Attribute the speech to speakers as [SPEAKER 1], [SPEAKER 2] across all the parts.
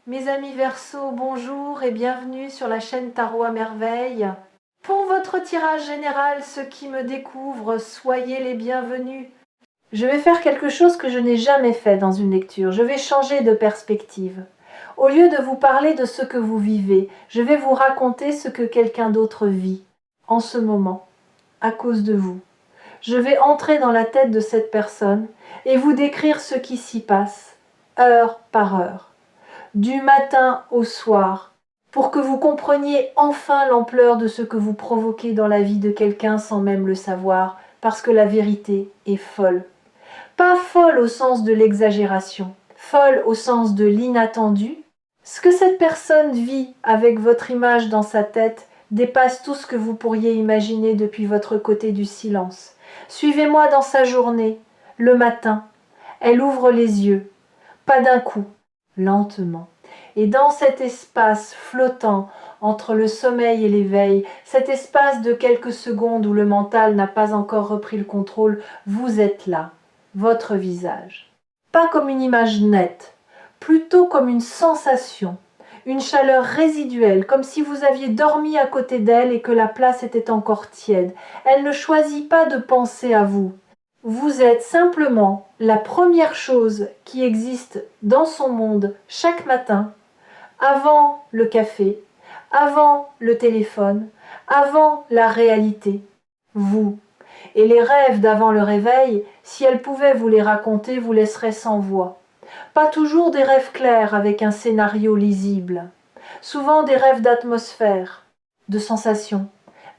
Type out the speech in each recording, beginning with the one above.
[SPEAKER 1] Mes amis Verseaux, bonjour et bienvenue sur la chaîne Tarot à Merveille. Pour votre tirage général, ceux qui me découvrent, soyez les bienvenus. Je vais faire quelque chose que je n'ai jamais fait dans une lecture. Je vais changer de perspective. Au lieu de vous parler de ce que vous vivez, je vais vous raconter ce que quelqu'un d'autre vit en ce moment, à cause de vous. Je vais entrer dans la tête de cette personne et vous décrire ce qui s'y passe, heure par heure, du matin au soir, pour que vous compreniez enfin l'ampleur de ce que vous provoquez dans la vie de quelqu'un sans même le savoir, parce que la vérité est folle. Pas folle au sens de l'exagération, folle au sens de l'inattendu. Ce que cette personne vit avec votre image dans sa tête dépasse tout ce que vous pourriez imaginer depuis votre côté du silence. Suivez-moi dans sa journée, le matin. Elle ouvre les yeux, pas d'un coup, lentement. Et dans cet espace flottant entre le sommeil et l'éveil, cet espace de quelques secondes où le mental n'a pas encore repris le contrôle, vous êtes là, votre visage. Pas comme une image nette, plutôt comme une sensation, une chaleur résiduelle, comme si vous aviez dormi à côté d'elle et que la place était encore tiède. Elle ne choisit pas de penser à vous. Vous êtes simplement la première chose qui existe dans son monde chaque matin, avant le café, avant le téléphone, avant la réalité. Vous. Et les rêves d'avant le réveil, si elle pouvait vous les raconter, vous laisseraient sans voix. Pas toujours des rêves clairs avec un scénario lisible. Souvent des rêves d'atmosphère, de sensations.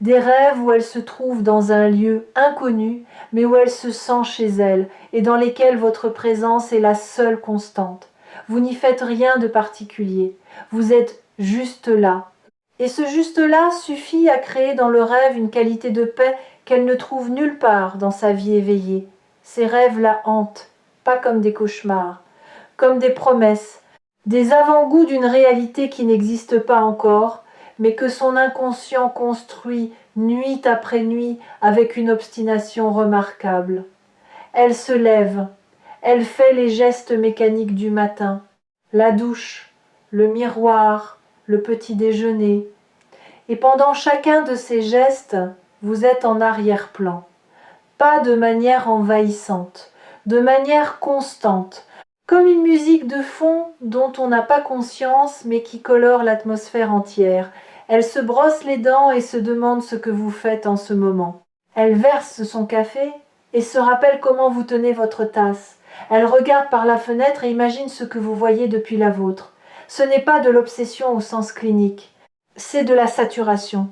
[SPEAKER 1] Des rêves où elle se trouve dans un lieu inconnu, mais où elle se sent chez elle, et dans lesquels votre présence est la seule constante. Vous n'y faites rien de particulier. Vous êtes juste là. Et ce juste là suffit à créer dans le rêve une qualité de paix qu'elle ne trouve nulle part dans sa vie éveillée. Ces rêves la hantent, pas comme des cauchemars, comme des promesses, des avant-goûts d'une réalité qui n'existe pas encore, mais que son inconscient construit nuit après nuit avec une obstination remarquable. Elle se lève, elle fait les gestes mécaniques du matin, la douche, le miroir, le petit déjeuner, et pendant chacun de ces gestes, vous êtes en arrière-plan, pas de manière envahissante, de manière constante, comme une musique de fond dont on n'a pas conscience mais qui colore l'atmosphère entière. Elle se brosse les dents et se demande ce que vous faites en ce moment. Elle verse son café et se rappelle comment vous tenez votre tasse. Elle regarde par la fenêtre et imagine ce que vous voyez depuis la vôtre. Ce n'est pas de l'obsession au sens clinique, c'est de la saturation.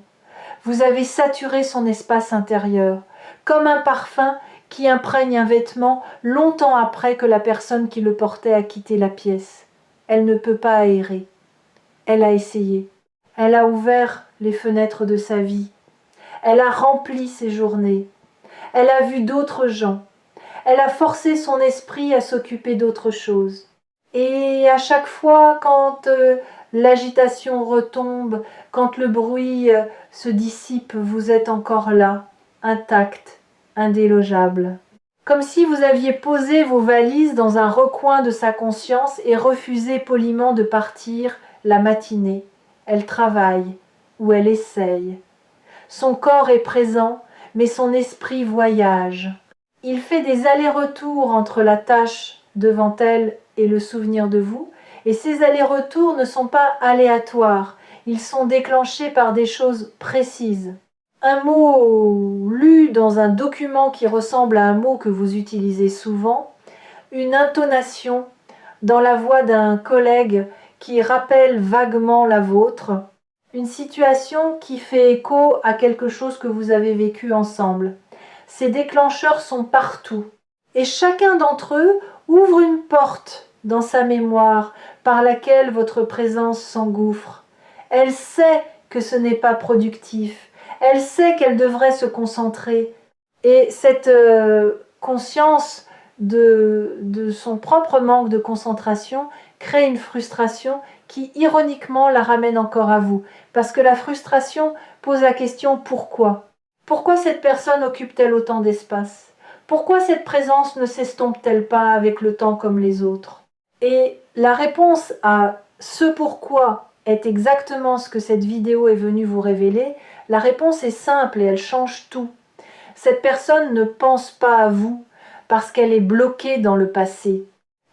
[SPEAKER 1] Vous avez saturé son espace intérieur, comme un parfum qui imprègne un vêtement longtemps après que la personne qui le portait a quitté la pièce. Elle ne peut pas aérer. Elle a essayé. Elle a ouvert les fenêtres de sa vie. Elle a rempli ses journées. Elle a vu d'autres gens. Elle a forcé son esprit à s'occuper d'autre chose. Et à chaque fois, quand l'agitation retombe, quand le bruit se dissipe, vous êtes encore là, intact, indélogeable. Comme si vous aviez posé vos valises dans un recoin de sa conscience et refusé poliment de partir la matinée. Elle travaille, ou elle essaye. Son corps est présent, mais son esprit voyage. Il fait des allers-retours entre la tâche devant elle et le souvenir de vous, et ces allers-retours ne sont pas aléatoires, ils sont déclenchés par des choses précises. Un mot lu dans un document qui ressemble à un mot que vous utilisez souvent, une intonation dans la voix d'un collègue qui rappelle vaguement la vôtre, une situation qui fait écho à quelque chose que vous avez vécu ensemble. Ces déclencheurs sont partout, et chacun d'entre eux ouvre une porte dans sa mémoire par laquelle votre présence s'engouffre. Elle sait que ce n'est pas productif, elle sait qu'elle devrait se concentrer, et cette conscience de son propre manque de concentration crée une frustration qui ironiquement la ramène encore à vous, parce que la frustration pose la question pourquoi ? Pourquoi cette personne occupe-t-elle autant d'espace ? Pourquoi cette présence ne s'estompe-t-elle pas avec le temps comme les autres ? Et la réponse à ce pourquoi est exactement ce que cette vidéo est venue vous révéler, la réponse est simple et elle change tout. Cette personne ne pense pas à vous parce qu'elle est bloquée dans le passé.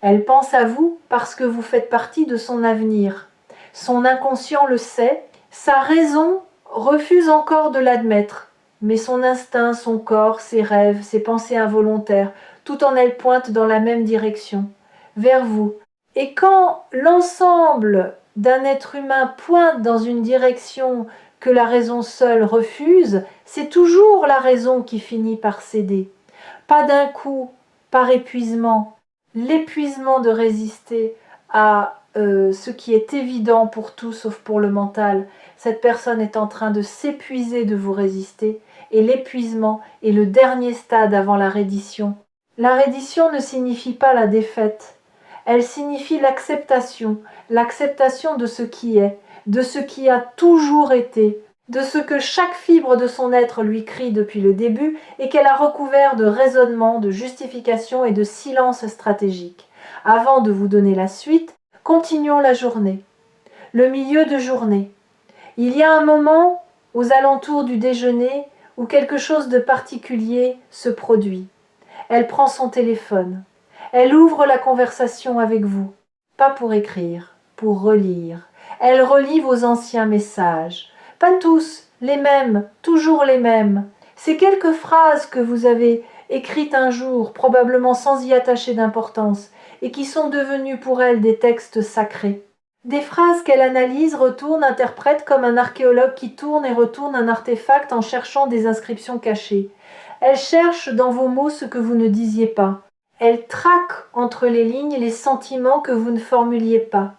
[SPEAKER 1] Elle pense à vous parce que vous faites partie de son avenir. Son inconscient le sait, sa raison refuse encore de l'admettre. Mais son instinct, son corps, ses rêves, ses pensées involontaires, tout en elles pointent dans la même direction, vers vous. Et quand l'ensemble d'un être humain pointe dans une direction que la raison seule refuse, c'est toujours la raison qui finit par céder. Pas d'un coup, par épuisement. L'épuisement de résister à ce qui est évident pour tout sauf pour le mental. Cette personne est en train de s'épuiser de vous résister et l'épuisement est le dernier stade avant la reddition. La reddition ne signifie pas la défaite. Elle signifie l'acceptation de ce qui est, de ce qui a toujours été, de ce que chaque fibre de son être lui crie depuis le début et qu'elle a recouvert de raisonnement, de justification et de silence stratégique. Avant de vous donner la suite, continuons la journée. Le milieu de journée. Il y a un moment, aux alentours du déjeuner, où quelque chose de particulier se produit. Elle prend son téléphone. Elle ouvre la conversation avec vous. Pas pour écrire, pour relire. Elle relit vos anciens messages. Pas tous, les mêmes, toujours les mêmes. Ces quelques phrases que vous avez écrites un jour, probablement sans y attacher d'importance, et qui sont devenues pour elle des textes sacrés. Des phrases qu'elle analyse, retourne, interprète comme un archéologue qui tourne et retourne un artefact en cherchant des inscriptions cachées. Elle cherche dans vos mots ce que vous ne disiez pas. Elle traque entre les lignes les sentiments que vous ne formuliez pas.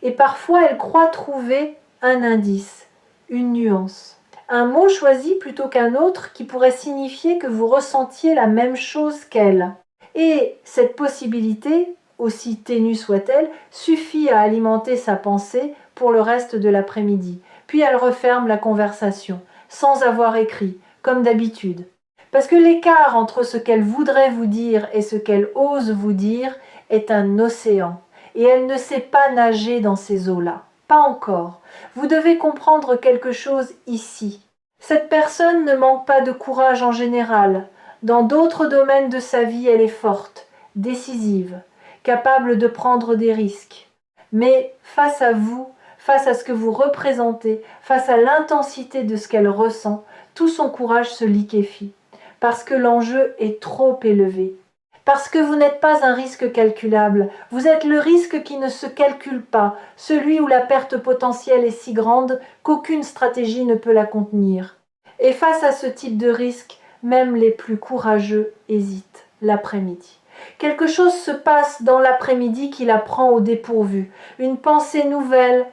[SPEAKER 1] Et parfois, elle croit trouver un indice, une nuance. Un mot choisi plutôt qu'un autre qui pourrait signifier que vous ressentiez la même chose qu'elle. Et cette possibilité, aussi ténue soit-elle, suffit à alimenter sa pensée pour le reste de l'après-midi. Puis elle referme la conversation, sans avoir écrit, comme d'habitude. Parce que l'écart entre ce qu'elle voudrait vous dire et ce qu'elle ose vous dire est un océan. Et elle ne sait pas nager dans ces eaux-là. Pas encore. Vous devez comprendre quelque chose ici. Cette personne ne manque pas de courage en général. Dans d'autres domaines de sa vie, elle est forte, décisive, capable de prendre des risques. Mais face à vous, face à ce que vous représentez, face à l'intensité de ce qu'elle ressent, tout son courage se liquéfie. Parce que l'enjeu est trop élevé. Parce que vous n'êtes pas un risque calculable, vous êtes le risque qui ne se calcule pas, celui où la perte potentielle est si grande qu'aucune stratégie ne peut la contenir. Et face à ce type de risque, même les plus courageux hésitent l'après-midi. Quelque chose se passe dans l'après-midi qui la prend au dépourvu, une pensée nouvelle,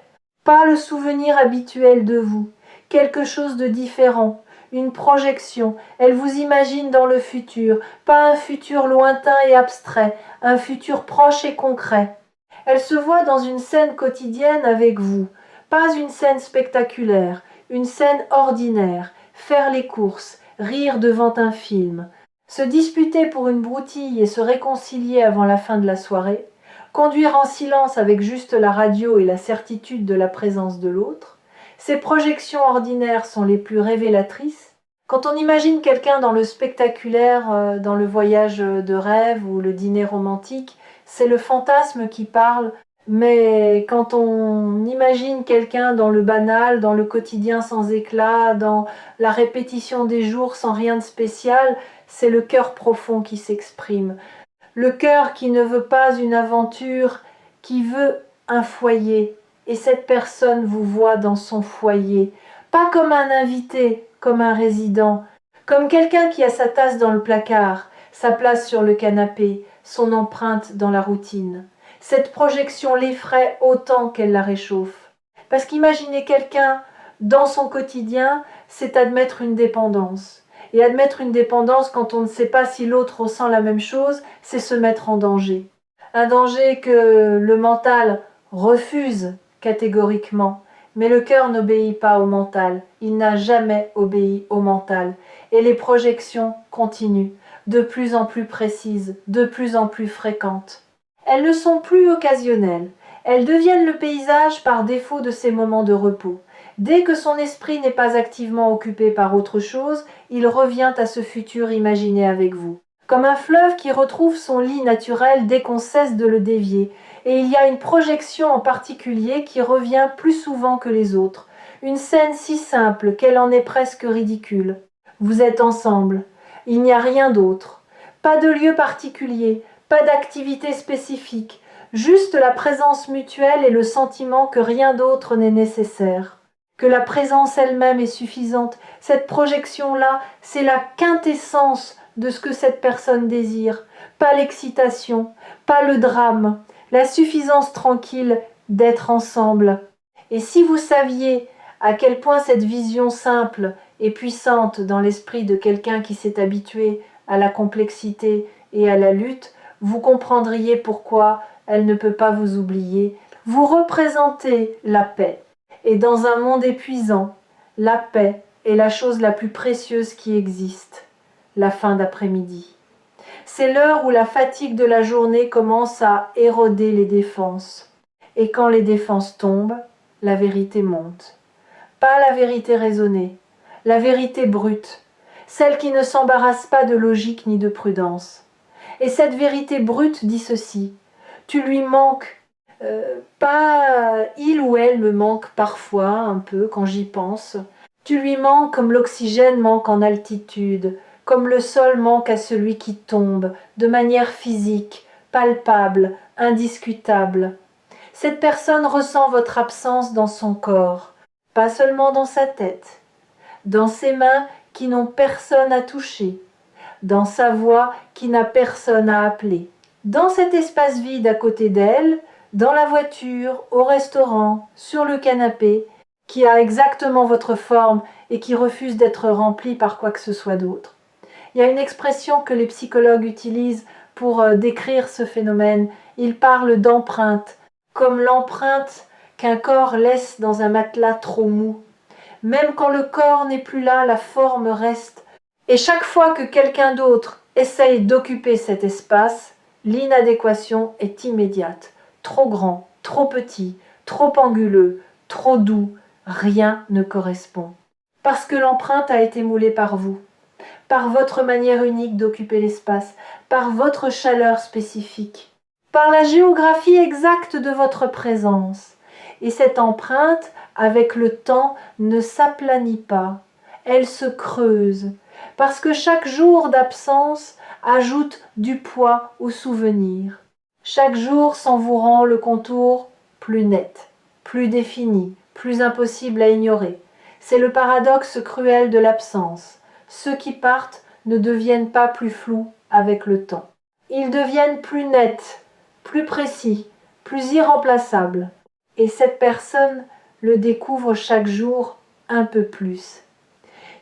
[SPEAKER 1] pas le souvenir habituel de vous, quelque chose de différent. Une projection, elle vous imagine dans le futur, pas un futur lointain et abstrait, un futur proche et concret. Elle se voit dans une scène quotidienne avec vous, pas une scène spectaculaire, une scène ordinaire, faire les courses, rire devant un film, se disputer pour une broutille et se réconcilier avant la fin de la soirée, conduire en silence avec juste la radio et la certitude de la présence de l'autre. Ces projections ordinaires sont les plus révélatrices. Quand on imagine quelqu'un dans le spectaculaire, dans le voyage de rêve ou le dîner romantique, c'est le fantasme qui parle, mais quand on imagine quelqu'un dans le banal, dans le quotidien sans éclat, dans la répétition des jours sans rien de spécial, c'est le cœur profond qui s'exprime. Le cœur qui ne veut pas une aventure, qui veut un foyer. Et cette personne vous voit dans son foyer, pas comme un invité, comme un résident, comme quelqu'un qui a sa tasse dans le placard, sa place sur le canapé, son empreinte dans la routine. Cette projection l'effraie autant qu'elle la réchauffe. Parce qu'imaginer quelqu'un dans son quotidien, c'est admettre une dépendance. Et admettre une dépendance quand on ne sait pas si l'autre ressent la même chose, c'est se mettre en danger. Un danger que le mental refuse catégoriquement. Mais le cœur n'obéit pas au mental. Il n'a jamais obéi au mental. Et les projections continuent, de plus en plus précises, de plus en plus fréquentes. Elles ne sont plus occasionnelles. Elles deviennent le paysage par défaut de ces moments de repos. Dès que son esprit n'est pas activement occupé par autre chose, il revient à ce futur imaginé avec vous. Comme un fleuve qui retrouve son lit naturel dès qu'on cesse de le dévier. Et il y a une projection en particulier qui revient plus souvent que les autres. Une scène si simple qu'elle en est presque ridicule. Vous êtes ensemble. Il n'y a rien d'autre. Pas de lieu particulier, pas d'activité spécifique. Juste la présence mutuelle et le sentiment que rien d'autre n'est nécessaire. Que la présence elle-même est suffisante. Cette projection-là, c'est la quintessence de ce que cette personne désire. Pas l'excitation, pas le drame, la suffisance tranquille d'être ensemble. Et si vous saviez à quel point cette vision simple et puissante dans l'esprit de quelqu'un qui s'est habitué à la complexité et à la lutte, vous comprendriez pourquoi elle ne peut pas vous oublier. Vous représentez la paix. Et dans un monde épuisant, la paix est la chose la plus précieuse qui existe. La fin d'après-midi. C'est l'heure où la fatigue de la journée commence à éroder les défenses. Et quand les défenses tombent, la vérité monte. Pas la vérité raisonnée, la vérité brute, celle qui ne s'embarrasse pas de logique ni de prudence. Et cette vérité brute dit ceci: tu lui manques, pas il ou elle me manque parfois un peu quand j'y pense. Tu lui manques comme l'oxygène manque en altitude, comme le sol manque à celui qui tombe, de manière physique, palpable, indiscutable. Cette personne ressent votre absence dans son corps, pas seulement dans sa tête, dans ses mains qui n'ont personne à toucher, dans sa voix qui n'a personne à appeler, dans cet espace vide à côté d'elle, dans la voiture, au restaurant, sur le canapé, qui a exactement votre forme et qui refuse d'être rempli par quoi que ce soit d'autre. Il y a une expression que les psychologues utilisent pour décrire ce phénomène. Ils parlent d'empreinte, comme l'empreinte qu'un corps laisse dans un matelas trop mou. Même quand le corps n'est plus là, la forme reste. Et chaque fois que quelqu'un d'autre essaye d'occuper cet espace, l'inadéquation est immédiate. Trop grand, trop petit, trop anguleux, trop doux, rien ne correspond. Parce que l'empreinte a été moulée par vous, par votre manière unique d'occuper l'espace, par votre chaleur spécifique, par la géographie exacte de votre présence. Et cette empreinte, avec le temps, ne s'aplanit pas, elle se creuse, parce que chaque jour d'absence ajoute du poids au souvenir. Chaque jour s'en vous rend le contour plus net, plus défini, plus impossible à ignorer. C'est le paradoxe cruel de l'absence. Ceux qui partent ne deviennent pas plus flous avec le temps. Ils deviennent plus nets, plus précis, plus irremplaçables. Et cette personne le découvre chaque jour un peu plus.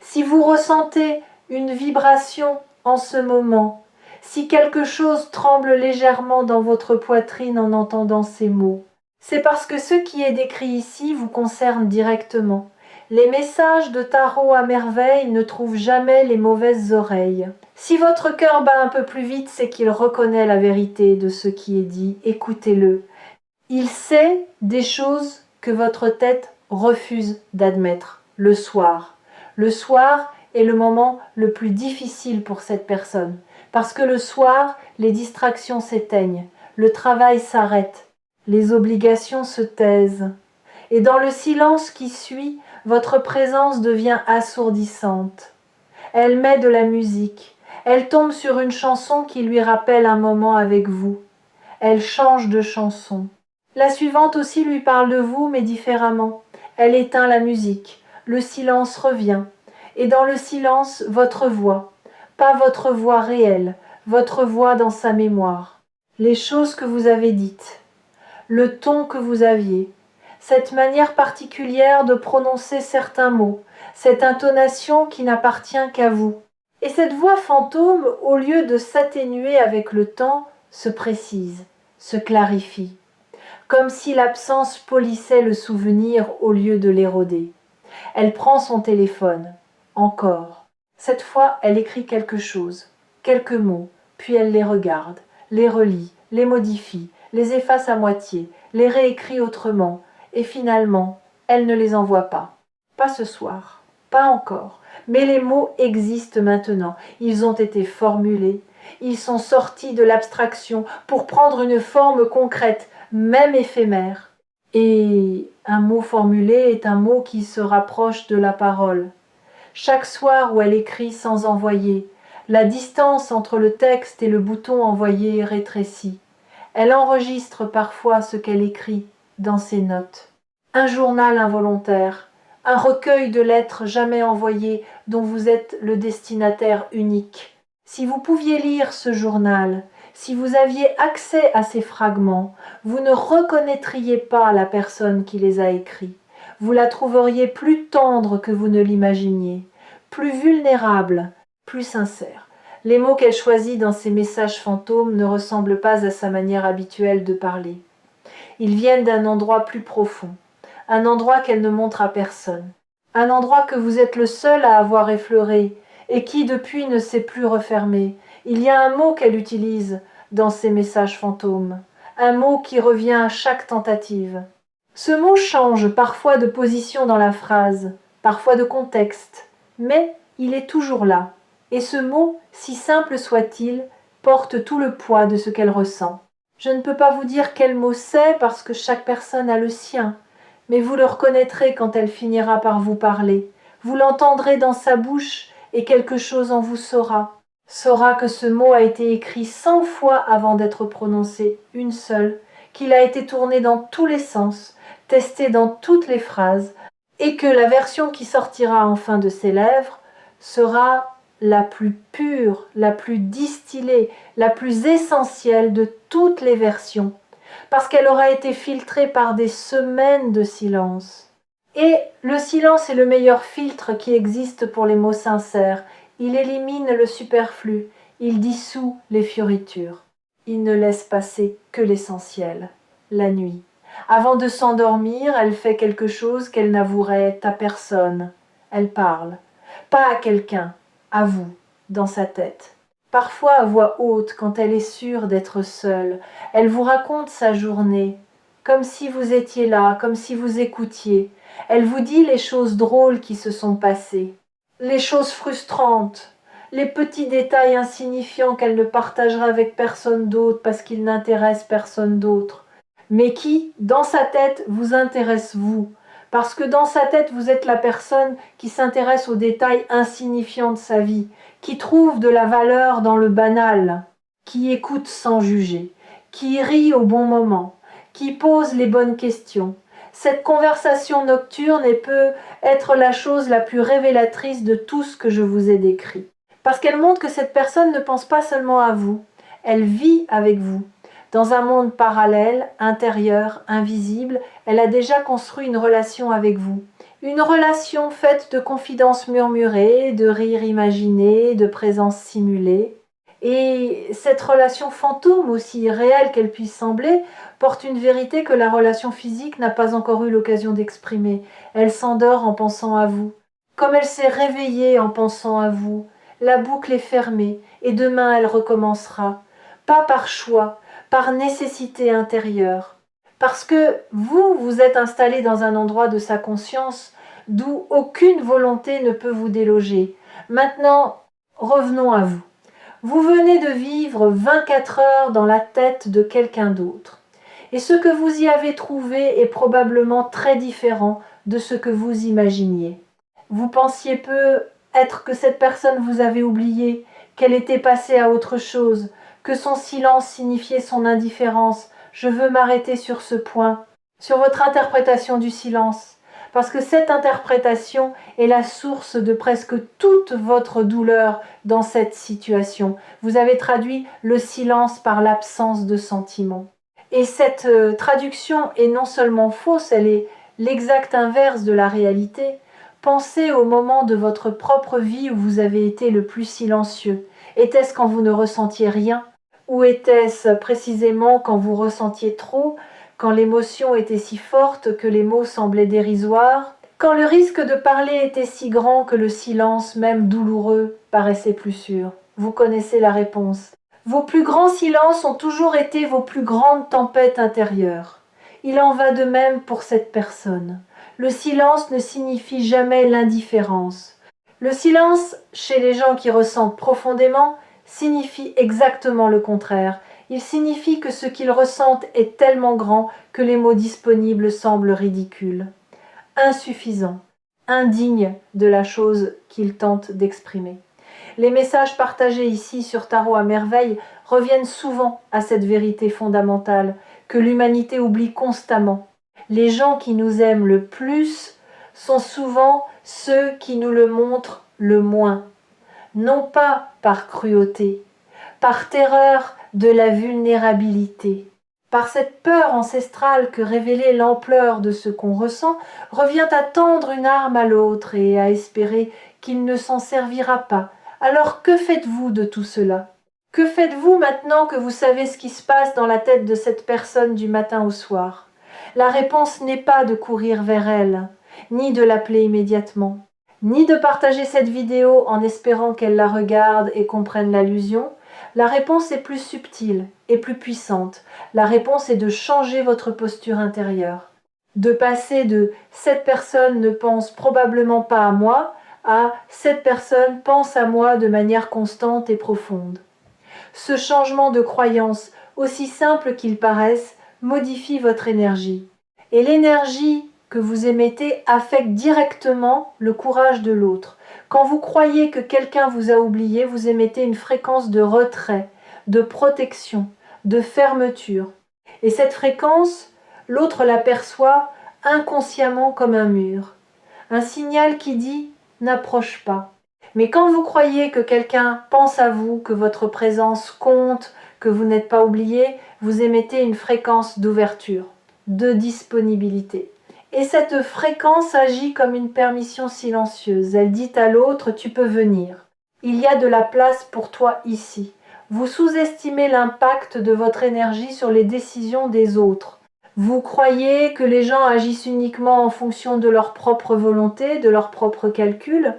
[SPEAKER 1] Si vous ressentez une vibration en ce moment, si quelque chose tremble légèrement dans votre poitrine en entendant ces mots, c'est parce que ce qui est décrit ici vous concerne directement. Les messages de tarot à merveille ne trouvent jamais les mauvaises oreilles. Si votre cœur bat un peu plus vite, c'est qu'il reconnaît la vérité de ce qui est dit. Écoutez-le. Il sait des choses que votre tête refuse d'admettre le soir. Le soir est le moment le plus difficile pour cette personne, parce que le soir, les distractions s'éteignent, le travail s'arrête, les obligations se taisent. Et dans le silence qui suit, votre présence devient assourdissante. Elle met de la musique, elle tombe sur une chanson qui lui rappelle un moment avec vous. Elle change de chanson. La suivante aussi lui parle de vous, mais différemment. Elle éteint la musique, le silence revient, et dans le silence, votre voix, pas votre voix réelle, votre voix dans sa mémoire, les choses que vous avez dites, le ton que vous aviez, cette manière particulière de prononcer certains mots, cette intonation qui n'appartient qu'à vous. Et cette voix fantôme, au lieu de s'atténuer avec le temps, se précise, se clarifie, comme si l'absence polissait le souvenir au lieu de l'éroder. Elle prend son téléphone, encore. Cette fois, elle écrit quelque chose, quelques mots, puis elle les regarde, les relit, les modifie, les efface à moitié, les réécrit autrement, et finalement, elle ne les envoie pas. Pas ce soir, pas encore. Mais les mots existent maintenant, ils ont été formulés, ils sont sortis de l'abstraction pour prendre une forme concrète, même éphémère. Et un mot formulé est un mot qui se rapproche de la parole. Chaque soir où elle écrit sans envoyer, la distance entre le texte et le bouton envoyé rétrécit. Elle enregistre parfois ce qu'elle écrit dans ses notes. Un journal involontaire, un recueil de lettres jamais envoyées dont vous êtes le destinataire unique. Si vous pouviez lire ce journal, si vous aviez accès à ces fragments, vous ne reconnaîtriez pas la personne qui les a écrits. Vous la trouveriez plus tendre que vous ne l'imaginiez, plus vulnérable, plus sincère. Les mots qu'elle choisit dans ses messages fantômes ne ressemblent pas à sa manière habituelle de parler. Ils viennent d'un endroit plus profond, un endroit qu'elle ne montre à personne, un endroit que vous êtes le seul à avoir effleuré et qui depuis ne s'est plus refermé. Il y a un mot qu'elle utilise dans ses messages fantômes, un mot qui revient à chaque tentative. Ce mot change parfois de position dans la phrase, parfois de contexte, mais il est toujours là. Et ce mot, si simple soit-il, porte tout le poids de ce qu'elle ressent. Je ne peux pas vous dire quel mot c'est parce que chaque personne a le sien, mais vous le reconnaîtrez quand elle finira par vous parler. Vous l'entendrez dans sa bouche et quelque chose en vous saura que ce mot a été écrit 100 fois avant d'être prononcé, une seule, qu'il a été tourné dans tous les sens, testé dans toutes les phrases, et que la version qui sortira enfin de ses lèvres sera la plus pure, la plus distillée, la plus essentielle de toutes les versions, parce qu'elle aura été filtrée par des semaines de silence. Et le silence est le meilleur filtre qui existe pour les mots sincères. Il élimine le superflu, il dissout les fioritures. Il ne laisse passer que l'essentiel, la nuit. Avant de s'endormir, elle fait quelque chose qu'elle n'avouerait à personne. Elle parle, pas à quelqu'un, à vous, dans sa tête. Parfois à voix haute, quand elle est sûre d'être seule, elle vous raconte sa journée, comme si vous étiez là, comme si vous écoutiez. Elle vous dit les choses drôles qui se sont passées, les choses frustrantes, les petits détails insignifiants qu'elle ne partagera avec personne d'autre parce qu'ils n'intéressent personne d'autre, mais qui, dans sa tête, vous intéressent vous, parce que dans sa tête, vous êtes la personne qui s'intéresse aux détails insignifiants de sa vie, qui trouve de la valeur dans le banal, qui écoute sans juger, qui rit au bon moment, qui pose les bonnes questions. Cette conversation nocturne peut être la chose la plus révélatrice de tout ce que je vous ai décrit. Parce qu'elle montre que cette personne ne pense pas seulement à vous, elle vit avec vous. Dans un monde parallèle, intérieur, invisible, elle a déjà construit une relation avec vous. Une relation faite de confidences murmurées, de rires imaginés, de présences simulées. Et cette relation fantôme, aussi réelle qu'elle puisse sembler, porte une vérité que la relation physique n'a pas encore eu l'occasion d'exprimer. Elle s'endort en pensant à vous. Comme elle s'est réveillée en pensant à vous, la boucle est fermée et demain elle recommencera. Pas par choix, par nécessité intérieure. Parce que vous, vous êtes installé dans un endroit de sa conscience d'où aucune volonté ne peut vous déloger. Maintenant, revenons à vous. Vous venez de vivre 24 heures dans la tête de quelqu'un d'autre. Et ce que vous y avez trouvé est probablement très différent de ce que vous imaginiez. Vous pensiez peut-être que cette personne vous avait oublié, qu'elle était passée à autre chose, que son silence signifiait son indifférence. Je veux m'arrêter sur ce point, sur votre interprétation du silence, parce que cette interprétation est la source de presque toute votre douleur dans cette situation. Vous avez traduit le silence par l'absence de sentiment. Et cette traduction est non seulement fausse, elle est l'exact inverse de la réalité. Pensez au moment de votre propre vie où vous avez été le plus silencieux. Était-ce quand vous ne ressentiez rien? Ou était-ce précisément quand vous ressentiez trop, quand l'émotion était si forte que les mots semblaient dérisoires, quand le risque de parler était si grand que le silence, même douloureux, paraissait plus sûr? Vous connaissez la réponse. Vos plus grands silences ont toujours été vos plus grandes tempêtes intérieures. Il en va de même pour cette personne. Le silence ne signifie jamais l'indifférence. Le silence, chez les gens qui ressentent profondément, signifie exactement le contraire. Il signifie que ce qu'ils ressentent est tellement grand que les mots disponibles semblent ridicules, insuffisants, indignes de la chose qu'ils tentent d'exprimer. Les messages partagés ici sur Tarot à merveille reviennent souvent à cette vérité fondamentale que l'humanité oublie constamment. Les gens qui nous aiment le plus sont souvent ceux qui nous le montrent le moins. Non pas par cruauté, par terreur de la vulnérabilité. Par cette peur ancestrale que révéler l'ampleur de ce qu'on ressent revient à tendre une arme à l'autre et à espérer qu'il ne s'en servira pas. Alors que faites-vous de tout cela? Que faites-vous maintenant que vous savez ce qui se passe dans la tête de cette personne du matin au soir? La réponse n'est pas de courir vers elle, ni de l'appeler immédiatement, ni de partager cette vidéo en espérant qu'elle la regarde et comprenne l'allusion. La réponse est plus subtile et plus puissante. La réponse est de changer votre posture intérieure. De passer de « cette personne ne pense probablement pas à moi » à « cette personne pense à moi de manière constante et profonde ». Ce changement de croyance, aussi simple qu'il paraisse, modifie votre énergie. Et l'énergie que vous émettez affecte directement le courage de l'autre. Quand vous croyez que quelqu'un vous a oublié, vous émettez une fréquence de retrait, de protection, de fermeture. Et cette fréquence, l'autre l'aperçoit inconsciemment comme un mur. Un signal qui dit « n'approche pas ». Mais quand vous croyez que quelqu'un pense à vous, que votre présence compte, que vous n'êtes pas oublié, vous émettez une fréquence d'ouverture, de disponibilité. Et cette fréquence agit comme une permission silencieuse. Elle dit à l'autre « tu peux venir ». Il y a de la place pour toi ici. Vous sous-estimez l'impact de votre énergie sur les décisions des autres. Vous croyez que les gens agissent uniquement en fonction de leur propre volonté, de leurs propres calculs,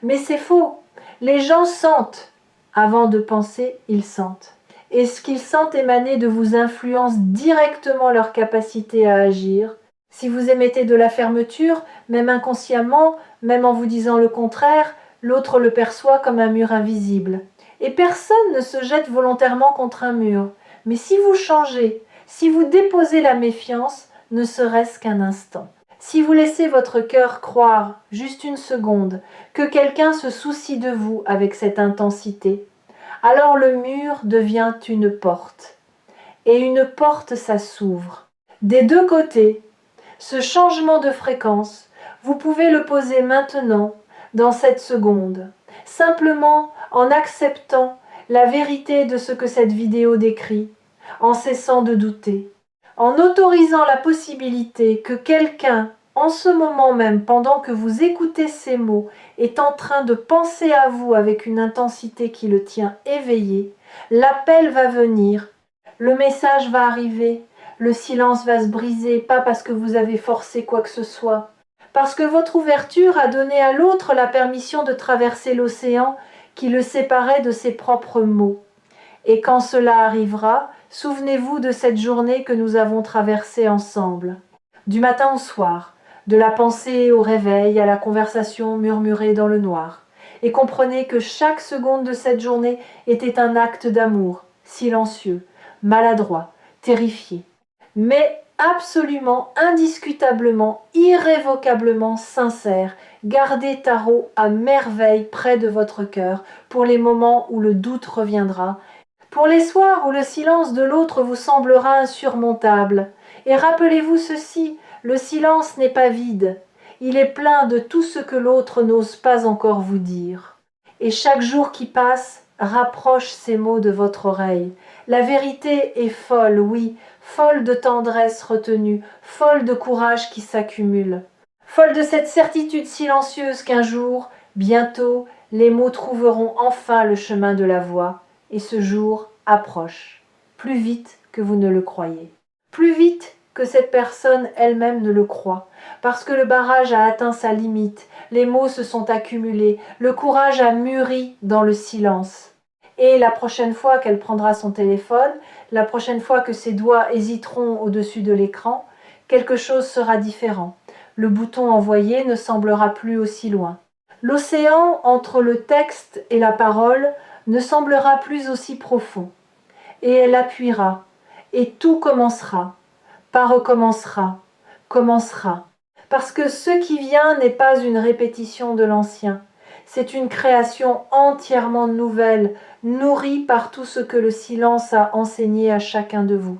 [SPEAKER 1] mais c'est faux. Les gens sentent. Avant de penser, ils sentent. Et ce qu'ils sentent émaner de vous influence directement leur capacité à agir. Si vous émettez de la fermeture, même inconsciemment, même en vous disant le contraire, l'autre le perçoit comme un mur invisible. Et personne ne se jette volontairement contre un mur. Mais si vous changez, si vous déposez la méfiance, ne serait-ce qu'un instant, si vous laissez votre cœur croire, juste une seconde, que quelqu'un se soucie de vous avec cette intensité, alors le mur devient une porte. Et une porte, ça s'ouvre. Des deux côtés, ce changement de fréquence, vous pouvez le poser maintenant, dans cette seconde, simplement en acceptant la vérité de ce que cette vidéo décrit, en cessant de douter, en autorisant la possibilité que quelqu'un, en ce moment même, pendant que vous écoutez ces mots, est en train de penser à vous avec une intensité qui le tient éveillé, l'appel va venir, le message va arriver, le silence va se briser, pas parce que vous avez forcé quoi que ce soit, parce que votre ouverture a donné à l'autre la permission de traverser l'océan qui le séparait de ses propres mots. Et quand cela arrivera, souvenez-vous de cette journée que nous avons traversée ensemble, du matin au soir, de la pensée au réveil à la conversation murmurée dans le noir. Et comprenez que chaque seconde de cette journée était un acte d'amour, silencieux, maladroit, terrifié, mais absolument, indiscutablement, irrévocablement sincère. Gardez Tarot à merveille près de votre cœur pour les moments où le doute reviendra, pour les soirs où le silence de l'autre vous semblera insurmontable. Et rappelez-vous ceci, le silence n'est pas vide, il est plein de tout ce que l'autre n'ose pas encore vous dire. Et chaque jour qui passe rapproche ces mots de votre oreille. La vérité est folle, oui, folle de tendresse retenue, folle de courage qui s'accumule, folle de cette certitude silencieuse qu'un jour, bientôt, les mots trouveront enfin le chemin de la voix. Et ce jour approche, plus vite que vous ne le croyez, plus vite que cette personne elle-même ne le croit, parce que le barrage a atteint sa limite, les mots se sont accumulés, le courage a mûri dans le silence. Et la prochaine fois qu'elle prendra son téléphone, la prochaine fois que ses doigts hésiteront au-dessus de l'écran, quelque chose sera différent. Le bouton envoyé ne semblera plus aussi loin. L'océan entre le texte et la parole ne semblera plus aussi profond. Et elle appuiera, et tout commencera, pas recommencera, commencera. Parce que ce qui vient n'est pas une répétition de l'ancien, c'est une création entièrement nouvelle, nourrie par tout ce que le silence a enseigné à chacun de vous.